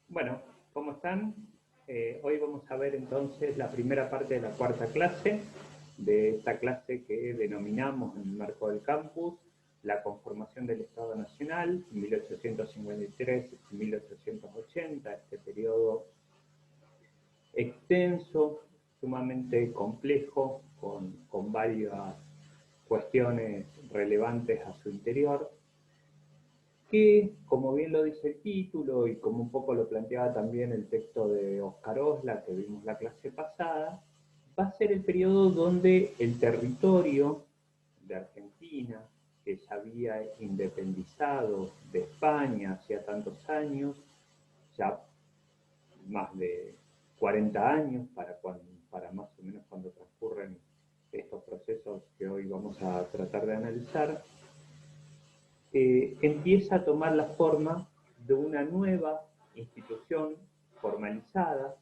Bueno, ¿cómo están? Hoy vamos a ver entonces la primera parte de la cuarta clase, de esta clase que denominamos en el marco del campus la conformación del Estado Nacional, 1853-1880, este periodo extenso, sumamente complejo, con varias cuestiones relevantes a su interior, que, como bien lo dice el título y como un poco lo planteaba también el texto de Oscar Osla que vimos la clase pasada, va a ser el periodo donde el territorio de Argentina, que se había independizado de España hacía tantos años, ya más de 40 años para más o menos cuando transcurren estos procesos que hoy vamos a tratar de analizar, empieza a tomar la forma de una nueva institución formalizada,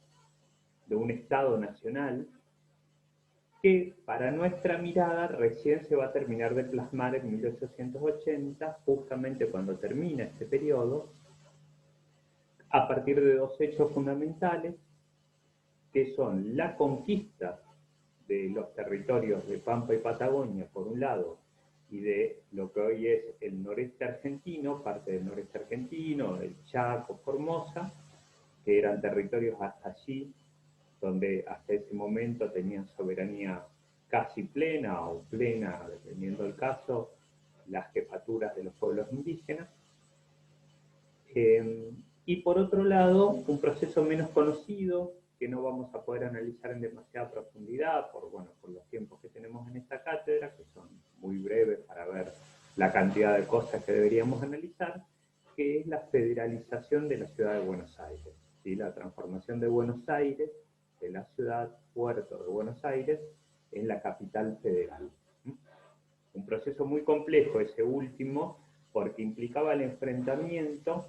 de un Estado nacional, que para nuestra mirada recién se va a terminar de plasmar en 1880, justamente cuando termina este periodo, a partir de dos hechos fundamentales, que son la conquista de los territorios de Pampa y Patagonia, por un lado, y de lo que hoy es el noreste argentino, parte del noreste argentino, el Chaco, Formosa, que eran territorios hasta allí, donde hasta ese momento tenían soberanía casi plena o plena, dependiendo del caso, las jefaturas de los pueblos indígenas. Y por otro lado, un proceso menos conocido, que no vamos a poder analizar en demasiada profundidad por los tiempos que tenemos en esta cátedra, que son muy breves para ver la cantidad de cosas que deberíamos analizar, que es la federalización de la ciudad de Buenos Aires, ¿sí? La transformación de Buenos Aires, de la ciudad puerto de Buenos Aires, en la capital federal. Un proceso muy complejo ese último, porque implicaba el enfrentamiento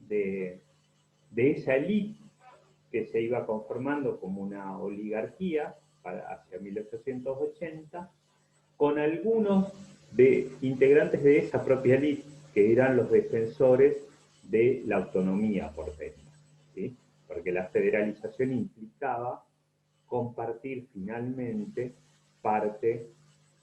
de, de esa élite que se iba conformando como una oligarquía hacia 1880, con algunos integrantes de esa propia élite que eran los defensores de la autonomía porteña, ¿sí? Porque la federalización implicaba compartir finalmente parte,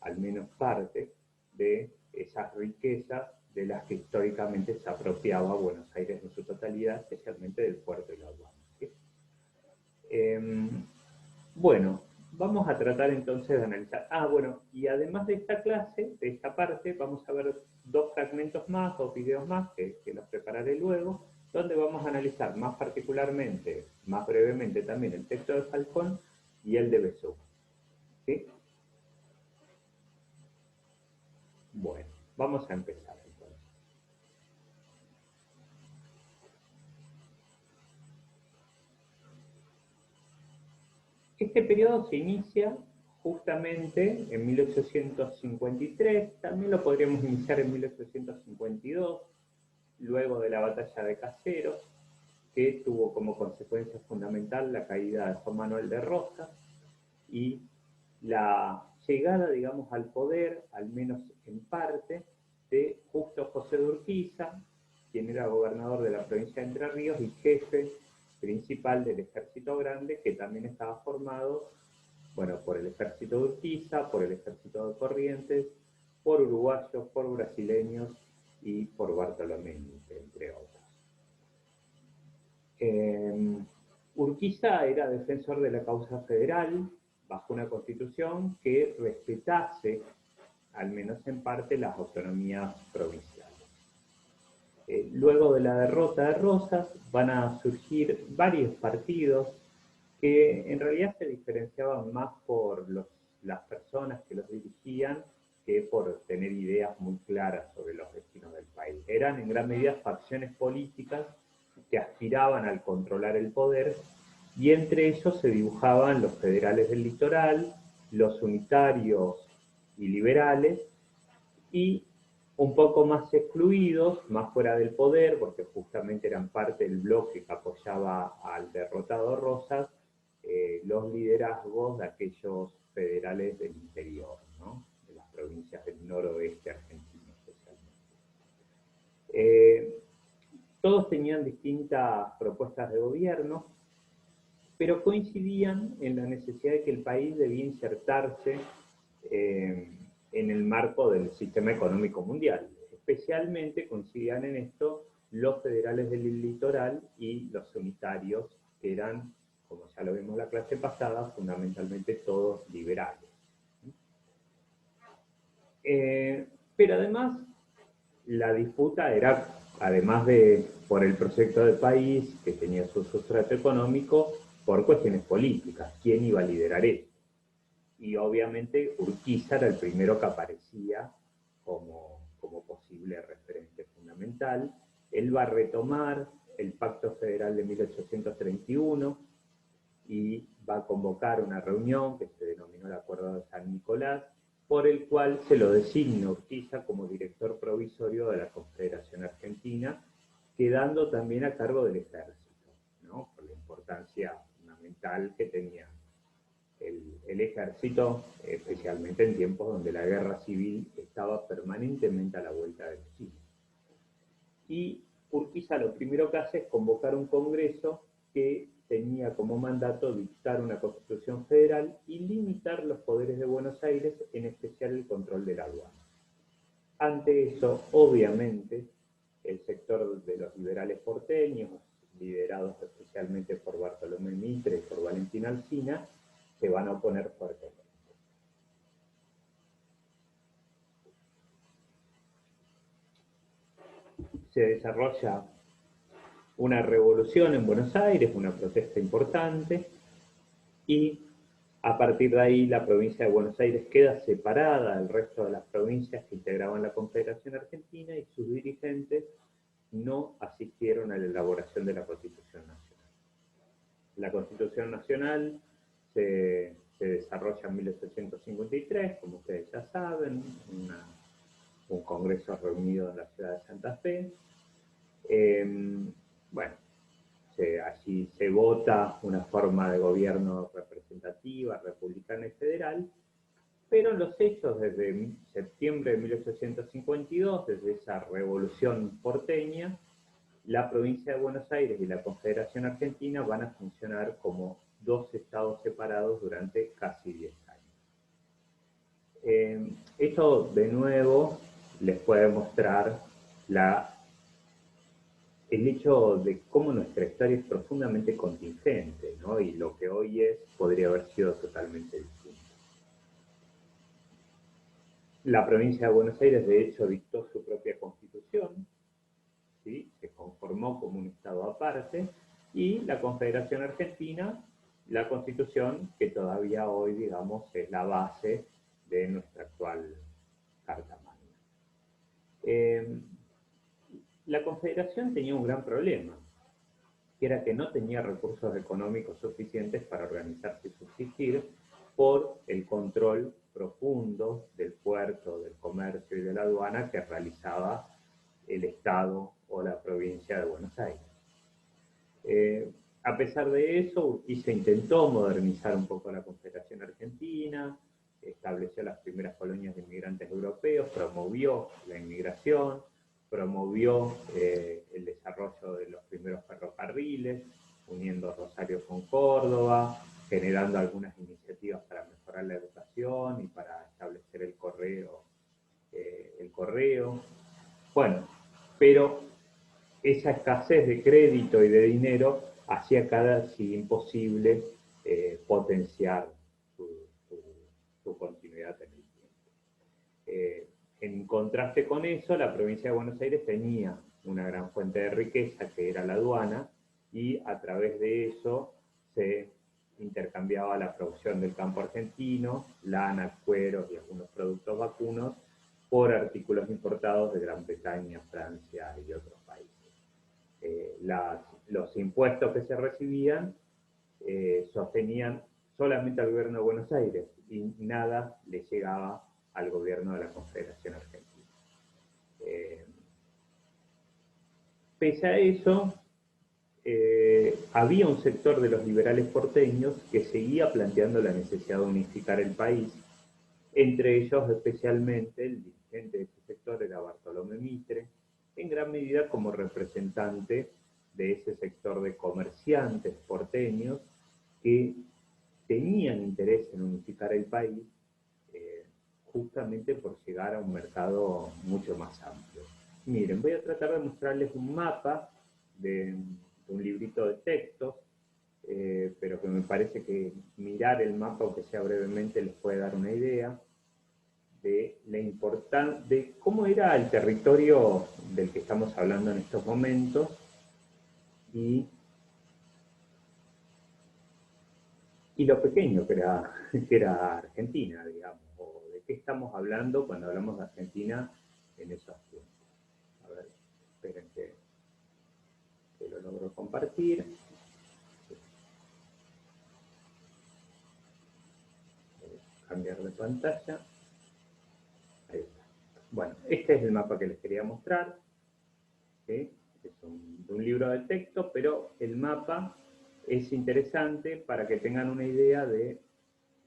al menos parte, de esas riquezas de las que históricamente se apropiaba Buenos Aires en su totalidad, especialmente del puerto y la aduana, ¿sí? Eh, bueno, vamos a tratar entonces de analizar. Bueno, y además de esta clase, de esta parte, vamos a ver dos fragmentos más, dos videos más, que los prepararé luego, donde vamos a analizar más particularmente, más brevemente también el texto de Falcón y el de Besú. ¿Sí? Bueno, vamos a empezar entonces. Este periodo se inicia justamente en 1853, también lo podríamos iniciar en 1852, luego de la batalla de Caseros, que tuvo como consecuencia fundamental la caída de Juan Manuel de Rosas y la llegada, digamos, al poder, al menos en parte, de Justo José de Urquiza, quien era gobernador de la provincia de Entre Ríos y jefe principal del Ejército Grande, que también estaba formado, bueno, por el Ejército de Urquiza, por el Ejército de Corrientes, por uruguayos, por brasileños y por Bartolomé, entre otros. Urquiza era defensor de la causa federal bajo una constitución que respetase, al menos en parte, las autonomías provinciales. Luego de la derrota de Rosas van a surgir varios partidos que en realidad se diferenciaban más por las personas que los dirigían que por tener ideas muy claras sobre los destinos del país. Eran en gran medida facciones políticas que aspiraban al controlar el poder y entre ellos se dibujaban los federales del litoral, los unitarios y liberales y un poco más excluidos, más fuera del poder, porque justamente eran parte del bloque que apoyaba al derrotado Rosas, los liderazgos de aquellos federales del interior, ¿no? De las provincias del noroeste argentino especialmente. Todos tenían distintas propuestas de gobierno, pero coincidían en la necesidad de que el país debía insertarse en el marco del sistema económico mundial. Especialmente coincidían en esto los federales del litoral y los unitarios, que eran, como ya lo vimos en la clase pasada, fundamentalmente todos liberales. Pero además, la disputa era, además de por el proyecto del país, que tenía su sustrato económico, por cuestiones políticas. ¿Quién iba a liderar esto? Y obviamente Urquiza era el primero que aparecía como posible referente fundamental. Él va a retomar el Pacto Federal de 1831 y va a convocar una reunión que se denominó el Acuerdo de San Nicolás, por el cual se lo designa Urquiza como director provisorio de la Confederación Argentina, quedando también a cargo del ejército, ¿no? Por la importancia fundamental que tenía el ejército, especialmente en tiempos donde la guerra civil estaba permanentemente a la vuelta de la esquina. Y Urquiza lo primero que hace es convocar un congreso que tenía como mandato dictar una constitución federal y limitar los poderes de Buenos Aires, en especial el control de la aduana. Ante eso, obviamente, el sector de los liberales porteños, liderados especialmente por Bartolomé Mitre y por Valentín Alsina, se van a oponer fuertemente. Se desarrolla una revolución en Buenos Aires, una protesta importante, y a partir de ahí la provincia de Buenos Aires queda separada del resto de las provincias que integraban la Confederación Argentina y sus dirigentes no asistieron a la elaboración de la Constitución Nacional. La Constitución Nacional se desarrolla en 1853, como ustedes ya saben, un congreso reunido en la ciudad de Santa Fe. Bueno, allí se vota una forma de gobierno representativa, republicana y federal, pero en los hechos, desde septiembre de 1852, desde esa revolución porteña, la provincia de Buenos Aires y la Confederación Argentina van a funcionar como dos estados separados durante casi 10 años. Esto, de nuevo, les puede mostrar el hecho de cómo nuestra historia es profundamente contingente, ¿no? Y lo que hoy es podría haber sido totalmente distinto. La provincia de Buenos Aires, de hecho, dictó su propia constitución, ¿sí? Se conformó como un estado aparte, y la Confederación Argentina, la constitución que todavía hoy, digamos, es la base de nuestra actual Carta Magna. La Confederación tenía un gran problema, que era que no tenía recursos económicos suficientes para organizarse y subsistir por el control profundo del puerto, del comercio y de la aduana que realizaba el Estado o la provincia de Buenos Aires. A pesar de eso, Urquiza intentó modernizar un poco la Confederación Argentina, estableció las primeras colonias de inmigrantes europeos, promovió la inmigración, promovió el desarrollo de los primeros ferrocarriles, uniendo Rosario con Córdoba, generando algunas iniciativas para mejorar la educación y para establecer el correo. Bueno, pero esa escasez de crédito y de dinero hacía casi imposible potenciar su continuidad en el tiempo. En contraste con eso, la provincia de Buenos Aires tenía una gran fuente de riqueza, que era la aduana, y a través de eso se intercambiaba la producción del campo argentino, lana, cueros y algunos productos vacunos, por artículos importados de Gran Bretaña, Francia y otros países. Los impuestos que se recibían sostenían solamente al gobierno de Buenos Aires y nada le llegaba al gobierno de la Confederación Argentina. Pese a eso, había un sector de los liberales porteños que seguía planteando la necesidad de unificar el país, entre ellos especialmente el dirigente de ese sector era Bartolomé Mitre, en gran medida como representante de ese sector de comerciantes porteños que tenían interés en unificar el país justamente por llegar a un mercado mucho más amplio. Miren, voy a tratar de mostrarles un mapa de un librito de textos, pero que me parece que mirar el mapa, aunque sea brevemente, les puede dar una idea de la importancia, de cómo era el territorio del que estamos hablando en estos momentos y lo pequeño que era Argentina, digamos, o de qué estamos hablando cuando hablamos de Argentina en esos tiempos. A ver, esperen que lo logro compartir. Cambiar de pantalla. Ahí está. Bueno, este es el mapa que les quería mostrar. ¿Sí? Es de un libro de texto, pero el mapa es interesante para que tengan una idea de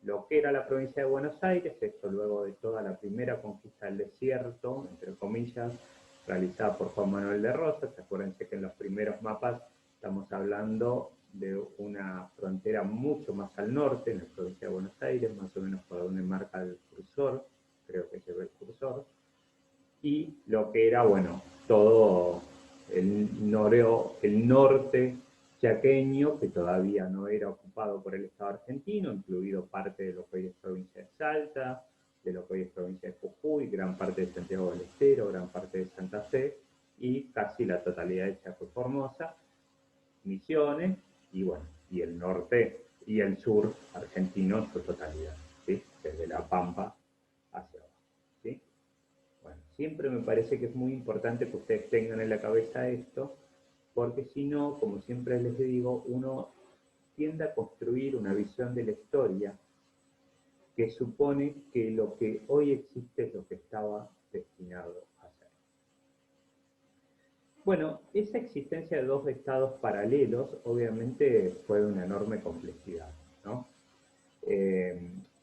lo que era la provincia de Buenos Aires, esto luego de toda la primera conquista del desierto, entre comillas, realizada por Juan Manuel de Rosas. Acuérdense que en los primeros mapas estamos hablando de una frontera mucho más al norte, en la provincia de Buenos Aires, más o menos por donde marca el cursor, creo que se ve el cursor, y lo que era, bueno, todo el norte chaqueño, que todavía no era ocupado por el Estado argentino, incluido parte de lo que hoy es provincia de Salta, de lo que hoy es provincia de Jujuy, gran parte de Santiago del Estero, gran parte de Santa Fe, y casi la totalidad de Chaco y Formosa, Misiones, y bueno, y el norte y el sur argentino en su totalidad, ¿sí? Desde La Pampa hacia abajo, ¿sí? Bueno, siempre me parece que es muy importante que ustedes tengan en la cabeza esto, porque si no, como siempre les digo, uno tiende a construir una visión de la historia que supone que lo que hoy existe es lo que estaba destinado a ser. Bueno, esa existencia de dos estados paralelos obviamente fue de una enorme complejidad, ¿no?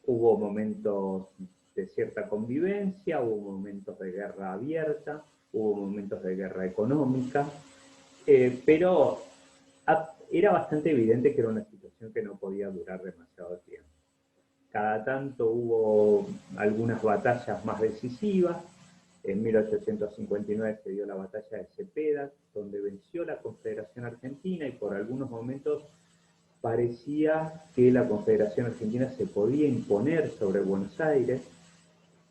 Hubo momentos de cierta convivencia, hubo momentos de guerra abierta, hubo momentos de guerra económica, pero era bastante evidente que era una situación que no podía durar demasiado tiempo. Cada tanto hubo algunas batallas más decisivas. En 1859 se dio la batalla de Cepeda, donde venció la Confederación Argentina y por algunos momentos parecía que la Confederación Argentina se podía imponer sobre Buenos Aires,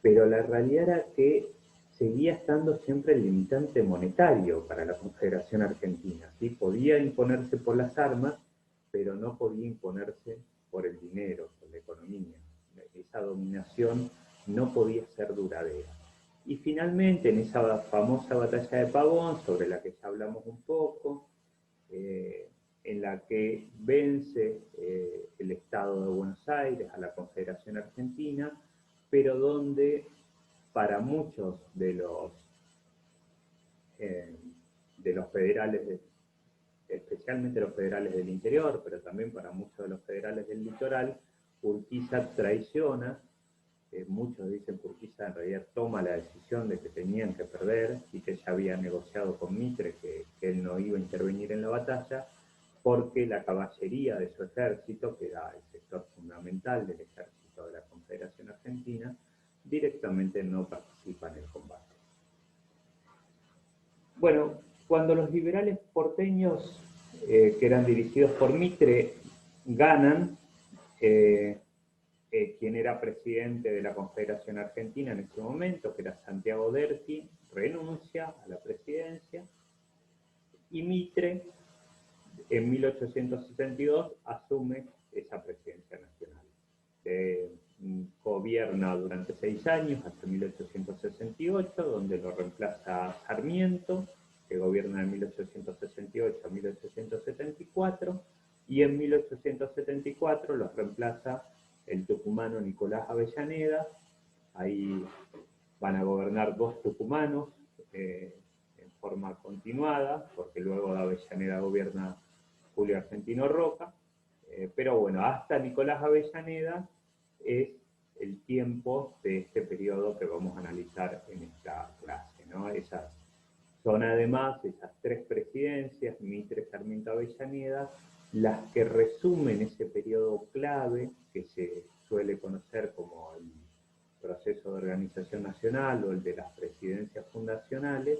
pero la realidad era que seguía estando siempre el limitante monetario para la Confederación Argentina. ¿Sí? Podía imponerse por las armas, pero no podía imponerse por el dinero, por la economía. Esa dominación no podía ser duradera. Y finalmente, en esa famosa batalla de Pavón, sobre la que ya hablamos un poco, en la que vence el Estado de Buenos Aires a la Confederación Argentina, pero donde para muchos de los federales, especialmente los federales del interior, pero también para muchos de los federales del litoral, Urquiza traiciona. Muchos dicen que Urquiza en realidad toma la decisión de que tenían que perder y que ya había negociado con Mitre que él no iba a intervenir en la batalla, porque la caballería de su ejército, que era el sector fundamental del ejército de la Confederación Argentina, directamente no participa en el combate. Bueno, cuando los liberales porteños, que eran dirigidos por Mitre, ganan, quien era presidente de la Confederación Argentina en ese momento, que era Santiago Derqui, renuncia a la presidencia, y Mitre en 1872 asume esa presidencia nacional. Gobierna durante 6 años, hasta 1868, donde lo reemplaza Sarmiento, que gobierna de 1868 a 1874, y en 1874 los reemplaza el tucumano Nicolás Avellaneda. Ahí van a gobernar 2 tucumanos en forma continuada, porque luego de Avellaneda gobierna Julio Argentino Roca, pero bueno, hasta Nicolás Avellaneda es el tiempo de este periodo que vamos a analizar en esta clase, ¿no? Esas Son además esas tres presidencias, Mitre, Sarmiento, Avellaneda, las que resumen ese periodo clave que se suele conocer como el proceso de organización nacional o el de las presidencias fundacionales,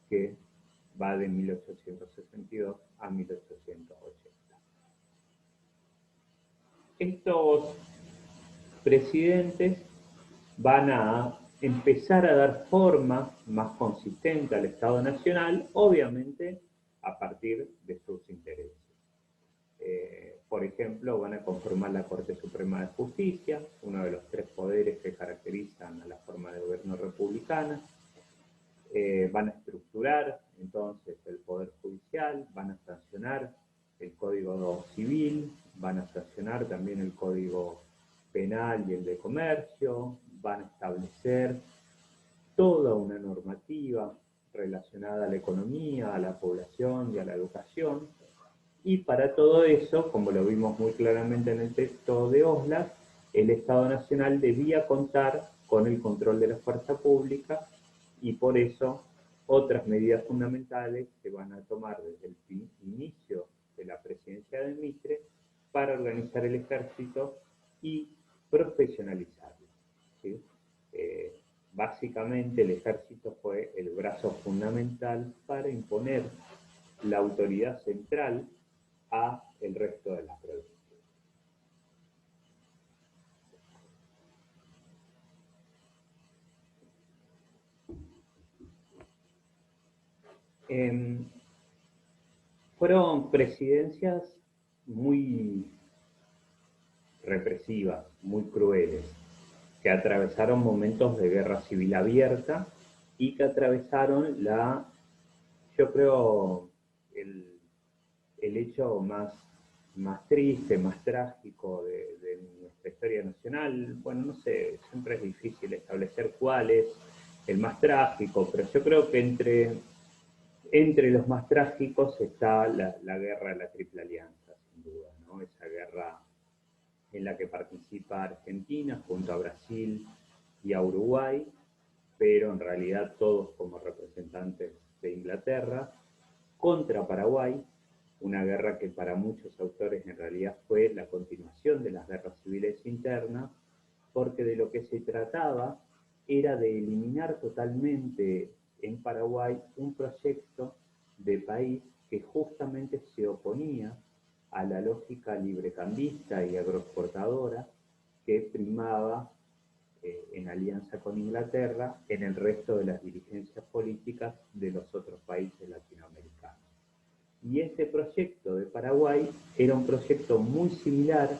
que va de 1862 a 1880. Estos presidentes van a empezar a dar forma más consistente al Estado Nacional, obviamente a partir de sus intereses. Por ejemplo, van a conformar la Corte Suprema de Justicia, uno de los tres poderes que caracterizan a la forma de gobierno republicana. Van a estructurar entonces el Poder Judicial, van a sancionar el Código Civil, van a sancionar también el Código Penal y el de Comercio, van a establecer toda una normativa relacionada a la economía, a la población y a la educación. Y para todo eso, como lo vimos muy claramente en el texto de Oslas, el Estado Nacional debía contar con el control de la fuerza pública y por eso otras medidas fundamentales se van a tomar desde el inicio de la presidencia de Mitre para organizar el ejército y profesionalizarlo, ¿sí? Básicamente el ejército fue el brazo fundamental para imponer la autoridad central a el resto de las provincias. Fueron presidencias muy represivas, muy crueles, que atravesaron momentos de guerra civil abierta y que atravesaron yo creo, el hecho más triste, más trágico de nuestra historia nacional. Bueno, no sé, siempre es difícil establecer cuál es el más trágico, pero yo creo que entre los más trágicos está la guerra de la Triple Alianza, sin duda, ¿no? Esa guerra en la que participa Argentina junto a Brasil y a Uruguay, pero en realidad todos como representantes de Inglaterra, contra Paraguay, una guerra que para muchos autores en realidad fue la continuación de las guerras civiles internas, porque de lo que se trataba era de eliminar totalmente en Paraguay un proyecto de país que justamente se oponía a la lógica librecambista y agroexportadora que primaba en alianza con Inglaterra en el resto de las dirigencias políticas de los otros países latinoamericanos. Y ese proyecto de Paraguay era un proyecto muy similar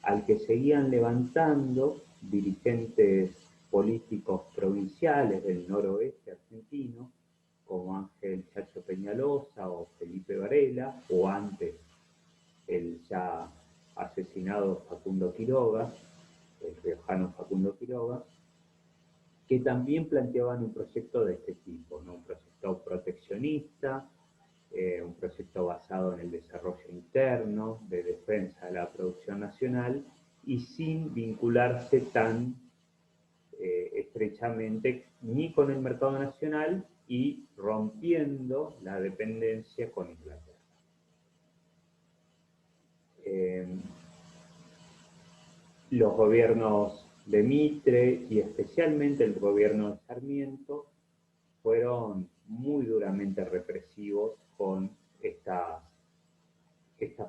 al que seguían levantando dirigentes políticos provinciales del noroeste argentino, como Ángel Chacho Peñalosa o Felipe Varela, o antes el ya asesinado Facundo Quiroga, el riojano Facundo Quiroga, que también planteaban un proyecto de este tipo, ¿no? Un proyecto proteccionista, un proyecto basado en el desarrollo interno, de defensa de la producción nacional y sin vincularse tan estrechamente ni con el mercado nacional y rompiendo la dependencia con Inglaterra. Los gobiernos de Mitre y especialmente el gobierno de Sarmiento fueron muy duramente represivos con estas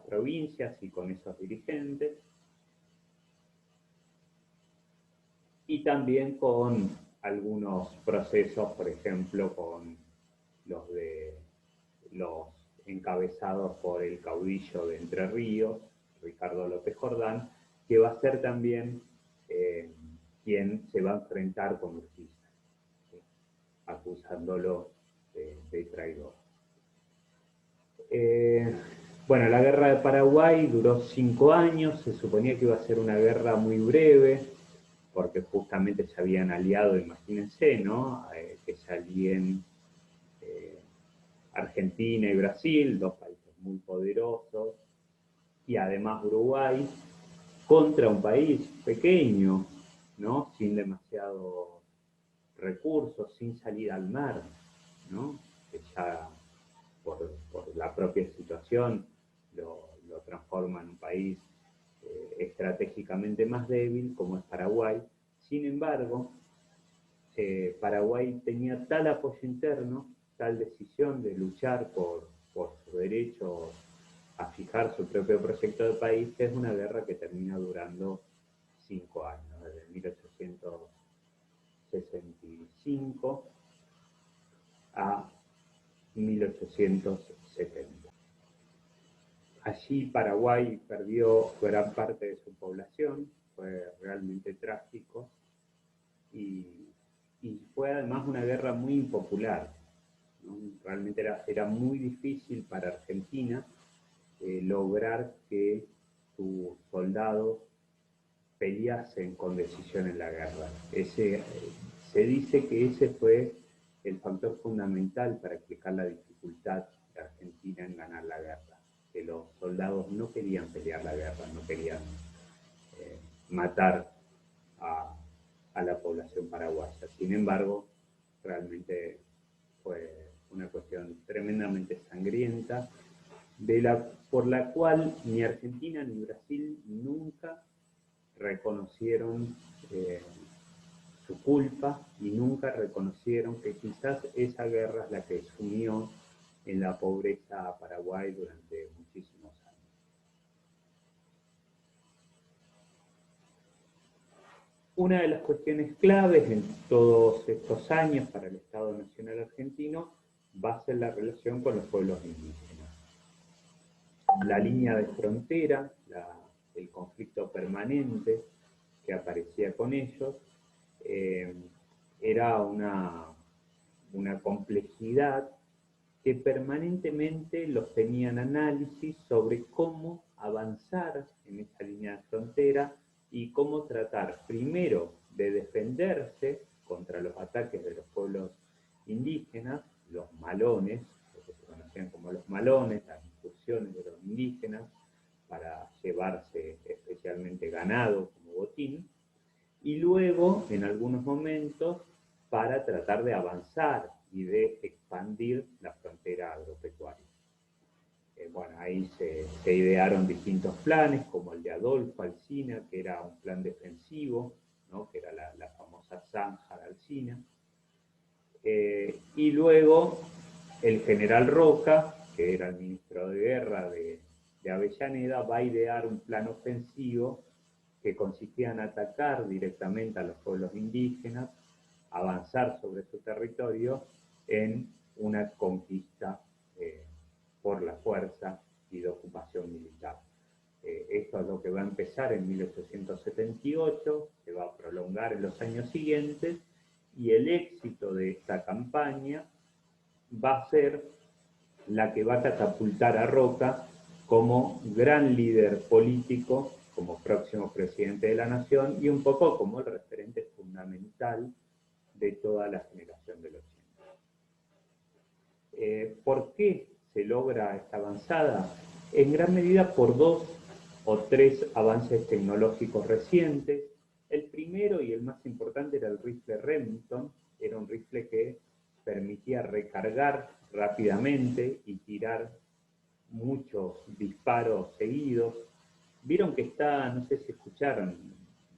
provincias y con esos dirigentes, y también con algunos procesos, por ejemplo, con los encabezados por el caudillo de Entre Ríos, Ricardo López Jordán, que va a ser también quien se va a enfrentar con Urquiza, ¿sí? Acusándolo de traidor. Bueno, la guerra de Paraguay duró 5 años, se suponía que iba a ser una guerra muy breve, porque justamente se habían aliado, imagínense, ¿no? Que se alíen Argentina y Brasil, dos países muy poderosos, y además Uruguay, contra un país pequeño, ¿no? Sin demasiados recursos, sin salida al mar. ¿no? Que ya por la propia situación lo transforma en un país estratégicamente más débil, como es Paraguay. Sin embargo, Paraguay tenía tal apoyo interno, tal decisión de luchar por su derecho a fijar su propio proyecto de país, que es una guerra que termina durando 5 años, desde 1865 a 1870. Allí Paraguay perdió gran parte de su población, fue realmente trágico y, y fue además una guerra muy impopular, ¿no? Realmente era muy difícil para Argentina lograr que sus soldados peleasen con decisión en la guerra. Se dice que ese fue el factor fundamental para explicar la dificultad de Argentina en ganar la guerra, que los soldados no querían pelear la guerra, no querían matar a la población paraguaya. Sin embargo, realmente fue una cuestión tremendamente sangrienta, por la cual ni Argentina ni Brasil nunca reconocieron su culpa y nunca reconocieron que quizás esa guerra es la que sumió en la pobreza a Paraguay durante muchísimos años. Una de las cuestiones claves en todos estos años para el Estado Nacional Argentino va a ser la relación con los pueblos indígenas. La línea de frontera, el conflicto permanente que aparecía con ellos, era una complejidad que permanentemente los tenían análisis sobre cómo avanzar en esa línea de frontera y cómo tratar primero de defenderse contra los ataques de los pueblos indígenas, los malones, lo que se conocían como los malones, las incursiones de los indígenas para llevarse especialmente ganado como botín, y luego, en algunos momentos, para tratar de avanzar y de expandir la frontera agropecuaria. Bueno, ahí se idearon distintos planes, como el de Adolfo Alsina, que era un plan defensivo, ¿no? Que era la famosa zanja de Alsina. Y luego el general Roca, que era el ministro de Guerra de Avellaneda, va a idear un plan ofensivo que consistía en atacar directamente a los pueblos indígenas, avanzar sobre su territorio en una conquista por la fuerza y de ocupación militar. Esto es lo que va a empezar en 1878, se va a prolongar en los años siguientes, y el éxito de esta campaña va a ser la que va a catapultar a Roca como gran líder político, como próximo presidente de la nación y un poco como el referente fundamental de toda la generación del 80. ¿Por qué se logra esta avanzada? En gran medida por 2 o 3 avances tecnológicos recientes. El primero y el más importante era el rifle Remington, era un rifle que permitía recargar rápidamente y tirar muchos disparos seguidos. Vieron que está, no sé si escucharon,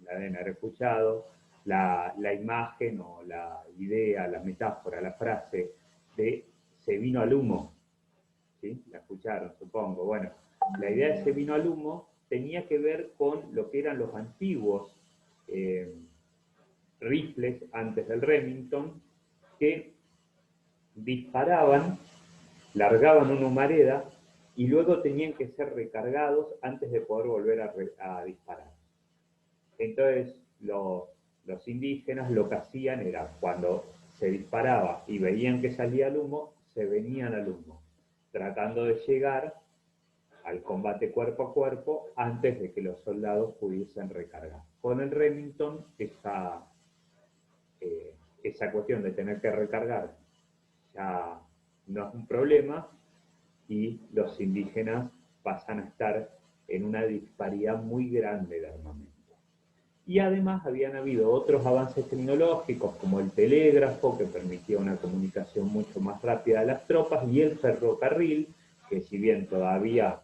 la deben haber escuchado, la imagen o la idea, la metáfora, la frase de se vino al humo. ¿Sí? La escucharon, supongo. Bueno, la idea de se vino al humo tenía que ver con lo que eran los antiguos rifles antes del Remington, que disparaban, largaban una humareda y luego tenían que ser recargados antes de poder volver a disparar. Entonces los indígenas lo que hacían era, cuando se disparaba y veían que salía el humo, se venían al humo, tratando de llegar al combate cuerpo a cuerpo antes de que los soldados pudiesen recargar. Con el Remington, esa cuestión de tener que recargar ya no es un problema y los indígenas pasan a estar en una disparidad muy grande de armamento. Y además habían habido otros avances tecnológicos como el telégrafo, que permitía una comunicación mucho más rápida de las tropas, y el ferrocarril, que si bien todavía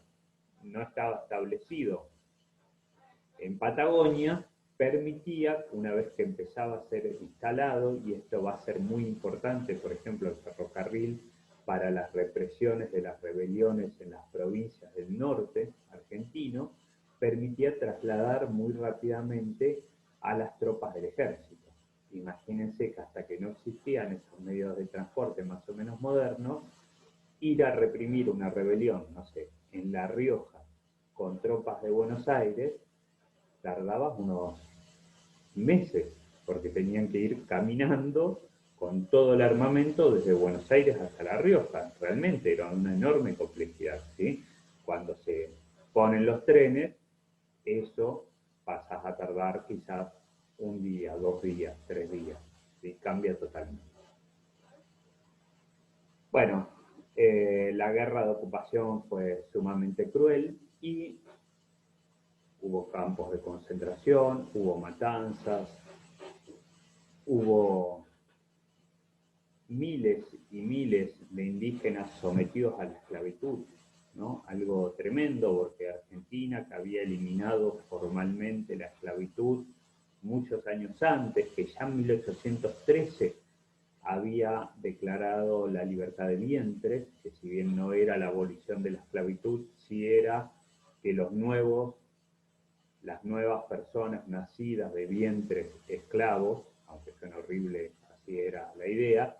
no estaba establecido en Patagonia, permitía, una vez que empezaba a ser instalado, y esto va a ser muy importante, por ejemplo, el ferrocarril para las represiones de las rebeliones en las provincias del norte argentino, permitía trasladar muy rápidamente a las tropas del ejército. Imagínense que hasta que no existían esos medios de transporte más o menos modernos, ir a reprimir una rebelión, no sé, en La Rioja, con tropas de Buenos Aires, tardaba unos meses, porque tenían que ir caminando con todo el armamento desde Buenos Aires hasta La Rioja. Realmente era una enorme complejidad, ¿sí? Cuando se ponen los trenes, eso pasas a tardar quizás un día, 2 días, 3 días, ¿sí? Cambia totalmente. Bueno, la guerra de ocupación fue sumamente cruel y hubo campos de concentración, hubo matanzas, hubo miles y miles de indígenas sometidos a la esclavitud, ¿no? Algo tremendo, porque Argentina, que había eliminado formalmente la esclavitud muchos años antes, que ya en 1813 había declarado la libertad de vientres, que si bien no era la abolición de la esclavitud, sí era que las nuevas personas nacidas de vientres esclavos, aunque suena horrible, así era la idea,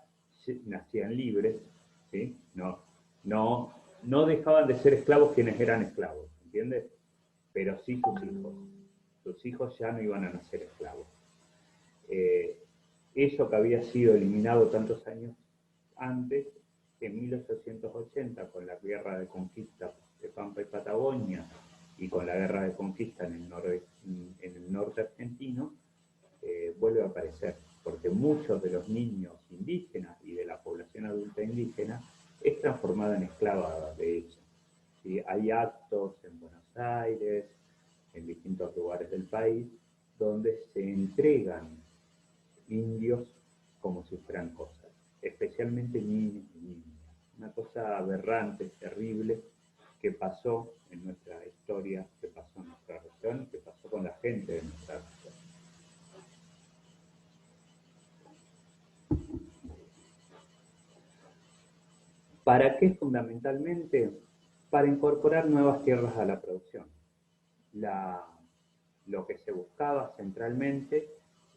nacían libres, ¿sí? No dejaban de ser esclavos quienes eran esclavos, ¿entiendes? Pero sí sus hijos. Sus hijos ya no iban a nacer esclavos. Eh, Eso que había sido eliminado tantos años antes, en 1880, con la guerra de conquista de Pampa y Patagonia y con la guerra de conquista en el norte argentino, vuelve a aparecer, porque muchos de los niños indígenas y de la población adulta indígena es transformada en esclava, de hecho. ¿Sí? Hay actos en Buenos Aires, en distintos lugares del país, donde se entregan indios como si fueran cosas, especialmente niños y niñas. Una cosa aberrante, terrible, que pasó en nuestra historia, que pasó en nuestra región, que pasó con la gente de nuestra región. ¿Para qué fundamentalmente? Para incorporar nuevas tierras a la producción. La, lo que se buscaba centralmente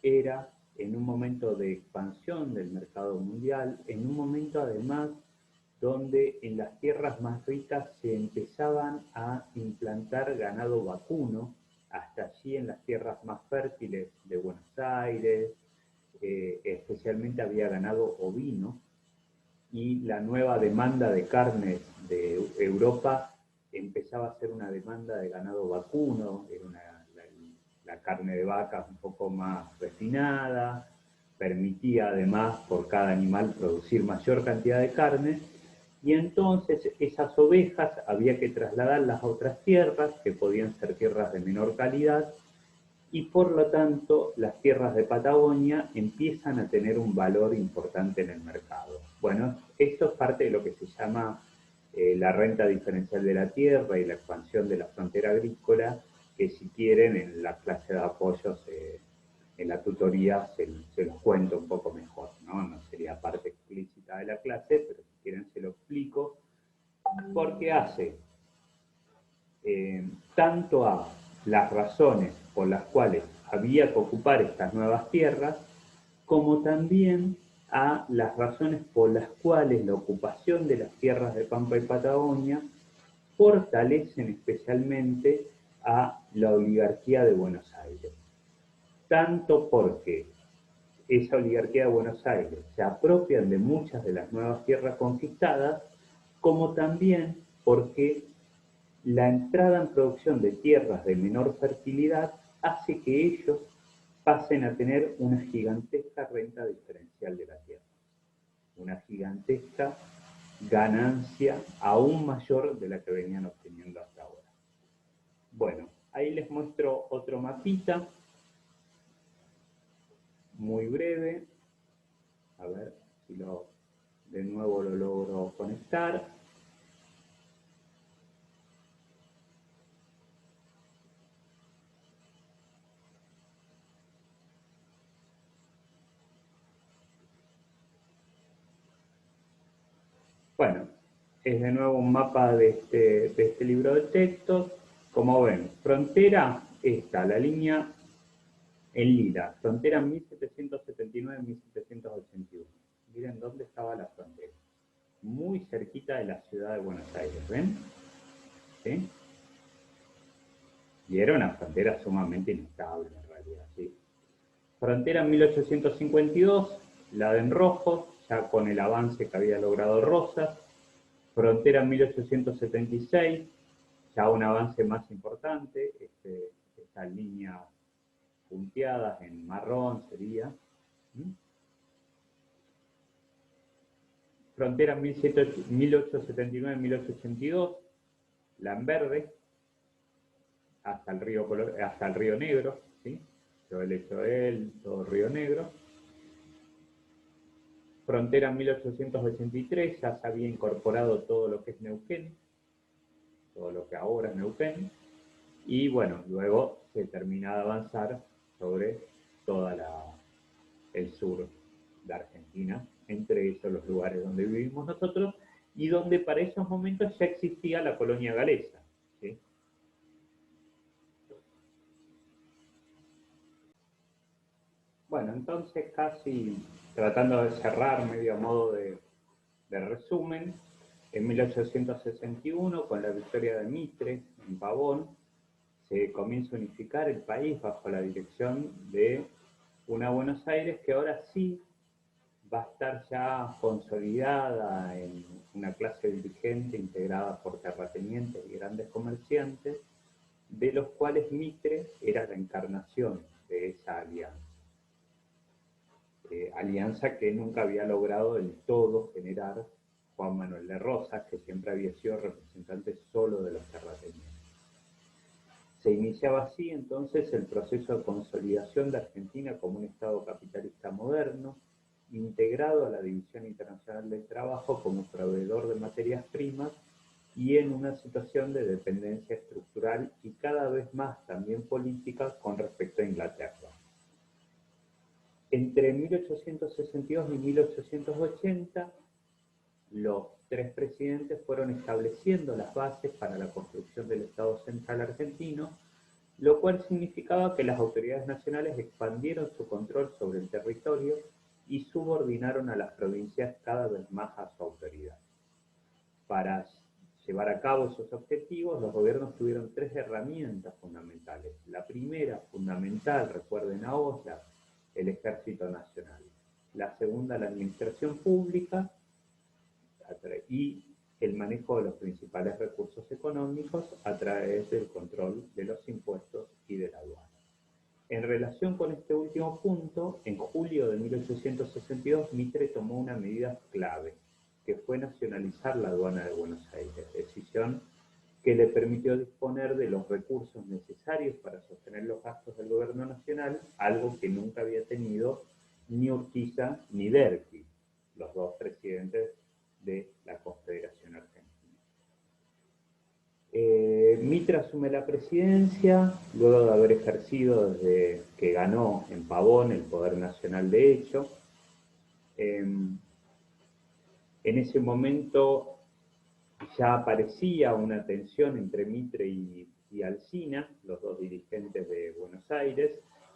era, en un momento de expansión del mercado mundial, en un momento además donde en las tierras más ricas se empezaban a implantar ganado vacuno, hasta allí en las tierras más fértiles de Buenos Aires, especialmente había ganado ovino, y la nueva demanda de carnes de Europa empezaba a ser una demanda de ganado vacuno, era la carne de vaca un poco más refinada, permitía además por cada animal producir mayor cantidad de carne, y entonces esas ovejas había que trasladarlas a otras tierras, que podían ser tierras de menor calidad, y por lo tanto las tierras de Patagonia empiezan a tener un valor importante en el mercado. Bueno, esto es parte de lo que se llama la renta diferencial de la tierra y la expansión de la frontera agrícola, que si quieren en la clase de apoyos, en la tutoría se los cuento un poco mejor, ¿no? No sería parte explícita de la clase, pero si quieren se lo explico, porque hace tanto a las razones por las cuales había que ocupar estas nuevas tierras, como también a las razones por las cuales la ocupación de las tierras de Pampa y Patagonia fortalecen especialmente a la oligarquía de Buenos Aires. Tanto porque esa oligarquía de Buenos Aires se apropian de muchas de las nuevas tierras conquistadas, como también porque la entrada en producción de tierras de menor fertilidad hace que ellos pasen a tener una gigantesca renta diferencial de la tierra, una gigantesca ganancia aún mayor de la que venían obteniendo hasta ahora. Bueno, ahí les muestro otro mapita muy breve. A ver si de nuevo lo logro conectar. Bueno, es de nuevo un mapa de este libro de textos. Como ven, frontera, está la línea en lila, frontera 1779-1781. Miren dónde estaba la frontera. Muy cerquita de la ciudad de Buenos Aires, ¿ven? ¿Sí? Y era una frontera sumamente inestable en realidad, ¿sí? Frontera 1852, la de en rojo, ya con el avance que había logrado Rosas. Frontera 1876, ya un avance más importante, esta línea punteada en marrón sería. Frontera 1879-1882, la en verde, hasta el río Negro, ¿sí? Choel, todo Río Negro. Frontera 1883, ya se había incorporado todo lo que es Neuquén, todo lo que ahora es Neuquén, y bueno, luego se termina de avanzar sobre todo el sur de Argentina, entre esos los lugares donde vivimos nosotros, y donde para esos momentos ya existía la colonia galesa, ¿sí? Bueno, entonces casi tratando de cerrar medio modo de resumen, en 1861, con la victoria de Mitre en Pavón, se comienza a unificar el país bajo la dirección de una Buenos Aires que ahora sí va a estar ya consolidada en una clase dirigente integrada por terratenientes y grandes comerciantes, de los cuales Mitre era la encarnación de esa alianza. Alianza que nunca había logrado del todo generar Juan Manuel de Rosas, que siempre había sido representante solo de los terratenientes. Se iniciaba así entonces el proceso de consolidación de Argentina como un Estado capitalista moderno, integrado a la División Internacional del Trabajo como proveedor de materias primas y en una situación de dependencia estructural y cada vez más también política con respecto a Inglaterra. Entre 1862 y 1880, los tres presidentes fueron estableciendo las bases para la construcción del Estado Central argentino, lo cual significaba que las autoridades nacionales expandieron su control sobre el territorio y subordinaron a las provincias cada vez más a su autoridad. Para llevar a cabo esos objetivos, los gobiernos tuvieron tres herramientas fundamentales. La primera, fundamental, recuerden ahora, el Ejército Nacional. La segunda, la administración pública y el manejo de los principales recursos económicos a través del control de los impuestos y de la aduana. En relación con este último punto, en julio de 1862, Mitre tomó una medida clave, que fue nacionalizar la aduana de Buenos Aires, decisión que le permitió disponer de los recursos necesarios para sostener los gastos del gobierno nacional, algo que nunca había tenido ni Urquiza ni Derqui, los dos presidentes de la Confederación Argentina. Mitre asume la presidencia luego de haber ejercido desde que ganó en Pavón el poder nacional de hecho. En ese momento ya aparecía una tensión entre Mitre y Alsina, los dos dirigentes de Buenos Aires,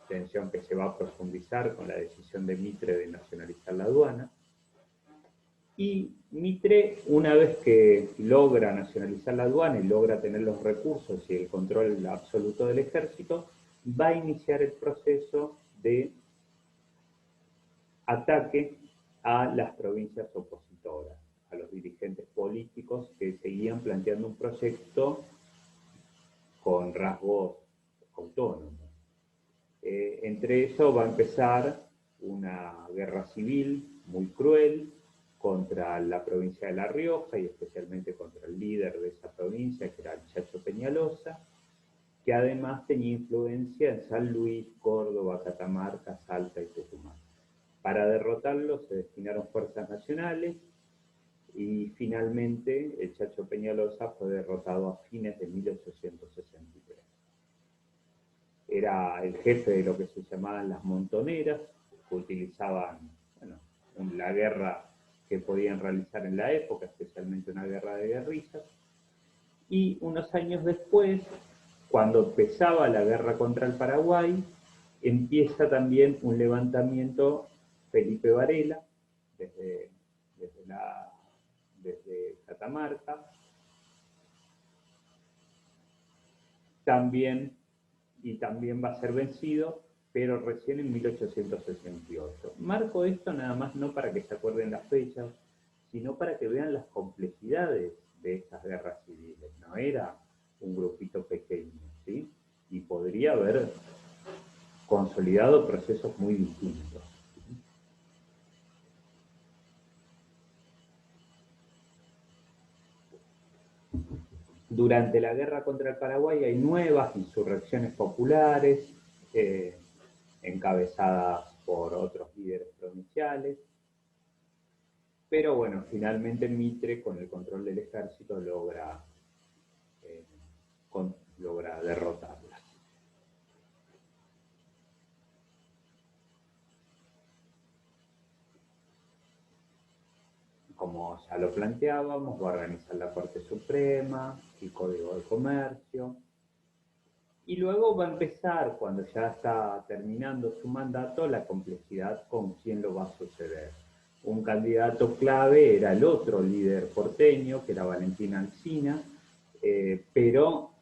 tensión que se va a profundizar con la decisión de Mitre de nacionalizar la aduana. Y Mitre, una vez que logra nacionalizar la aduana y logra tener los recursos y el control absoluto del ejército, va a iniciar el proceso de ataque a las provincias opositoras, a los dirigentes políticos que seguían planteando un proyecto con rasgos autónomos. Entre eso va a empezar una guerra civil muy cruel contra la provincia de La Rioja y especialmente contra el líder de esa provincia, que era el Chacho Peñalosa, que además tenía influencia en San Luis, Córdoba, Catamarca, Salta y Tucumán. Para derrotarlo se destinaron fuerzas nacionales y finalmente el Chacho Peñalosa fue derrotado a fines de 1863. Era el jefe de lo que se llamaban las montoneras, que utilizaban, bueno, la guerra que podían realizar en la época, especialmente una guerra de guerrillas. Y unos años después, cuando empezaba la guerra contra el Paraguay, empieza también un levantamiento Felipe Varela desde Catamarca. También va a ser vencido, pero recién en 1868. Marco esto nada más no para que se acuerden las fechas, sino para que vean las complejidades de estas guerras civiles. No era un grupito pequeño, ¿sí? Y podría haber consolidado procesos muy distintos. Durante la guerra contra el Paraguay hay nuevas insurrecciones populares, encabezadas por otros líderes provinciales, pero bueno, finalmente Mitre, con el control del ejército, logra derrotarlas. Como ya lo planteábamos, va a organizar la Corte Suprema, el Código de Comercio, y luego va a empezar, cuando ya está terminando su mandato, la complejidad con quién lo va a suceder. Un candidato clave era el otro líder porteño, que era Valentín Alsina, pero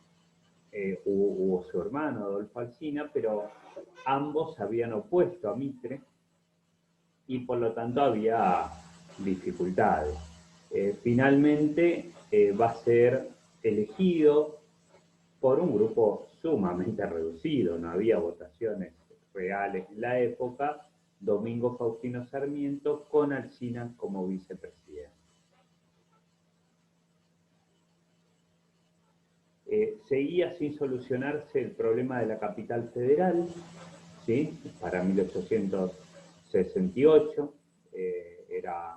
hubo su hermano Adolfo Alsina, pero ambos habían opuesto a Mitre y por lo tanto había dificultades. Finalmente va a ser elegido por un grupo sumamente reducido, no había votaciones reales en la época, Domingo Faustino Sarmiento con Alsina como vicepresidente. Seguía sin solucionarse el problema de la capital federal, ¿sí? Para 1868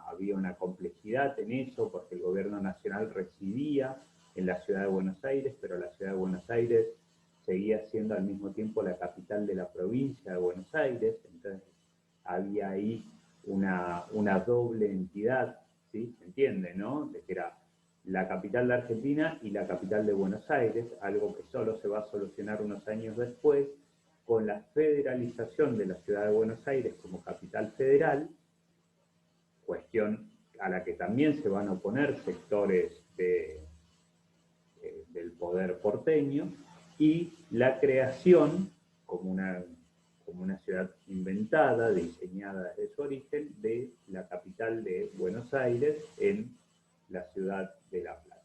había una complejidad en eso porque el gobierno nacional residía en la ciudad de Buenos Aires, pero la ciudad de Buenos Aires seguía siendo al mismo tiempo la capital de la provincia de Buenos Aires, entonces había ahí una doble entidad, ¿sí? ¿Se entiende, no? De que era la capital de Argentina y la capital de Buenos Aires, algo que solo se va a solucionar unos años después con la federalización de la ciudad de Buenos Aires como capital federal, cuestión a la que también se van a oponer sectores del poder porteño, y la creación como una ciudad inventada, diseñada desde su origen, de la capital de Buenos Aires en la ciudad de La Plata.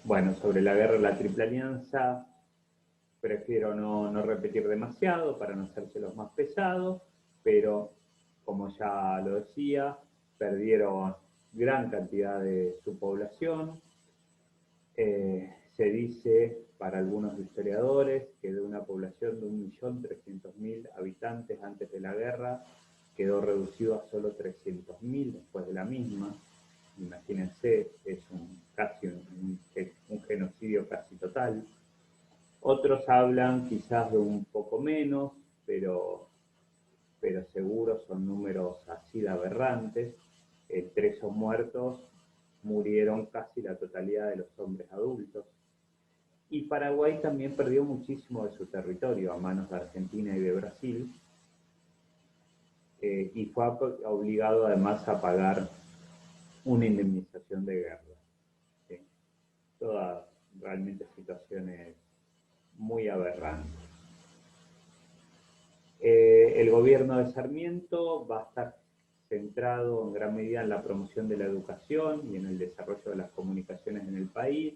Bueno, sobre la guerra de la Triple Alianza, prefiero no repetir demasiado para no hacérselos más pesados, pero como ya lo decía, perdieron gran cantidad de su población. Se dice, para algunos historiadores, que de una población de 1.300.000 habitantes antes de la guerra, quedó reducido a solo 300.000 después de la misma. Imagínense, es casi un genocidio casi total. Otros hablan quizás de un poco menos, pero seguro son números así de aberrantes. Presos muertos murieron casi la totalidad de los hombres adultos. Y Paraguay también perdió muchísimo de su territorio a manos de Argentina y de Brasil, y fue obligado además a pagar una indemnización de guerra. ¿Sí? Todas realmente situaciones muy aberrantes. El gobierno de Sarmiento va a estar centrado en gran medida en la promoción de la educación y en el desarrollo de las comunicaciones en el país,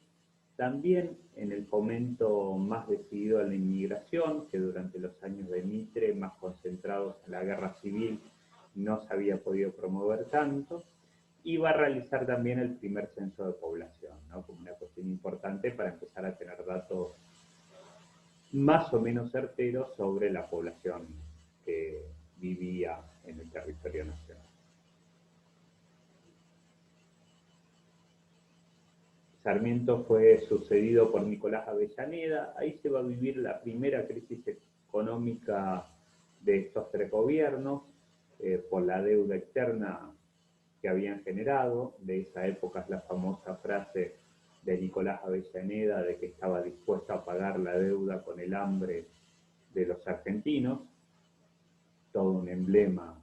también en el fomento más decidido a la inmigración, que durante los años de Mitre, más concentrados en la guerra civil, no se había podido promover tanto, y va a realizar también el primer censo de población, ¿no? Como una cuestión importante para empezar a tener datos más o menos certeros sobre la población que vivía en el territorio nacional. Sarmiento fue sucedido por Nicolás Avellaneda. Ahí se va a vivir la primera crisis económica de estos tres gobiernos, por la deuda externa que habían generado. De esa época es la famosa frase de Nicolás Avellaneda de que estaba dispuesto a pagar la deuda con el hambre de los argentinos. Todo un emblema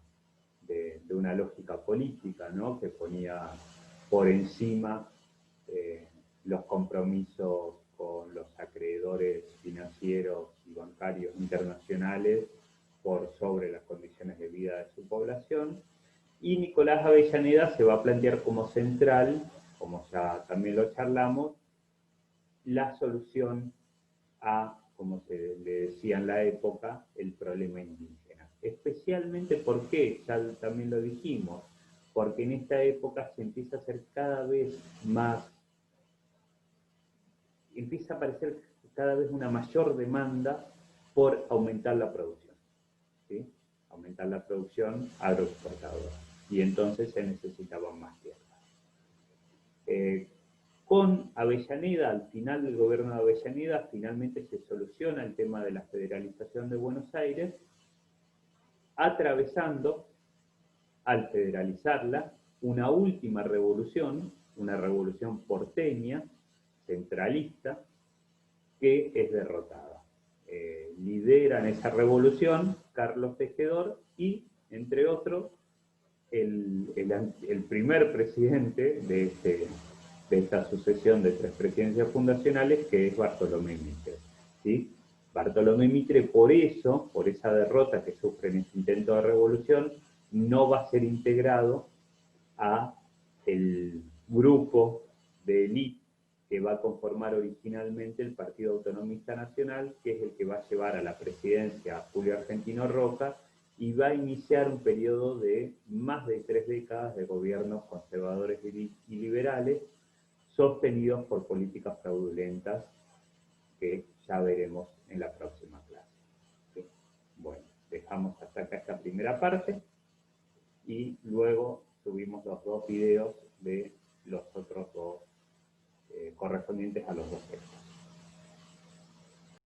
de una lógica política, ¿no? Que ponía por encima los compromisos con los acreedores financieros y bancarios internacionales por sobre las condiciones de vida de su población. Y Nicolás Avellaneda se va a plantear como central, como ya también lo charlamos, la solución a, como se le decía en la época, el problema indígena. Especialmente porque, ya también lo dijimos, porque en esta época se empieza a hacer cada vez más, empieza a aparecer cada vez una mayor demanda por aumentar la producción, ¿sí? Aumentar la producción agroexportadora. Y entonces se necesitaban más tierras. Con Avellaneda, al final del gobierno de Avellaneda, finalmente se soluciona el tema de la federalización de Buenos Aires, atravesando, al federalizarla, una última revolución, una revolución porteña, centralista, que es derrotada. Lideran esa revolución Carlos Tejedor y, entre otros, el primer presidente de esta sucesión de tres presidencias fundacionales, que es Bartolomé Mitre, ¿sí? Bartolomé Mitre, por eso, por esa derrota que sufre en este intento de revolución, no va a ser integrado a el grupo de élite que va a conformar originalmente el Partido Autonomista Nacional, que es el que va a llevar a la presidencia a Julio Argentino Roca, y va a iniciar un periodo de más de 3 décadas de gobiernos conservadores y liberales, sostenidos por políticas fraudulentas que ya veremos en la próxima clase. ¿Sí? Bueno, dejamos hasta acá esta primera parte y luego subimos los dos videos de los otros dos correspondientes a los dos textos.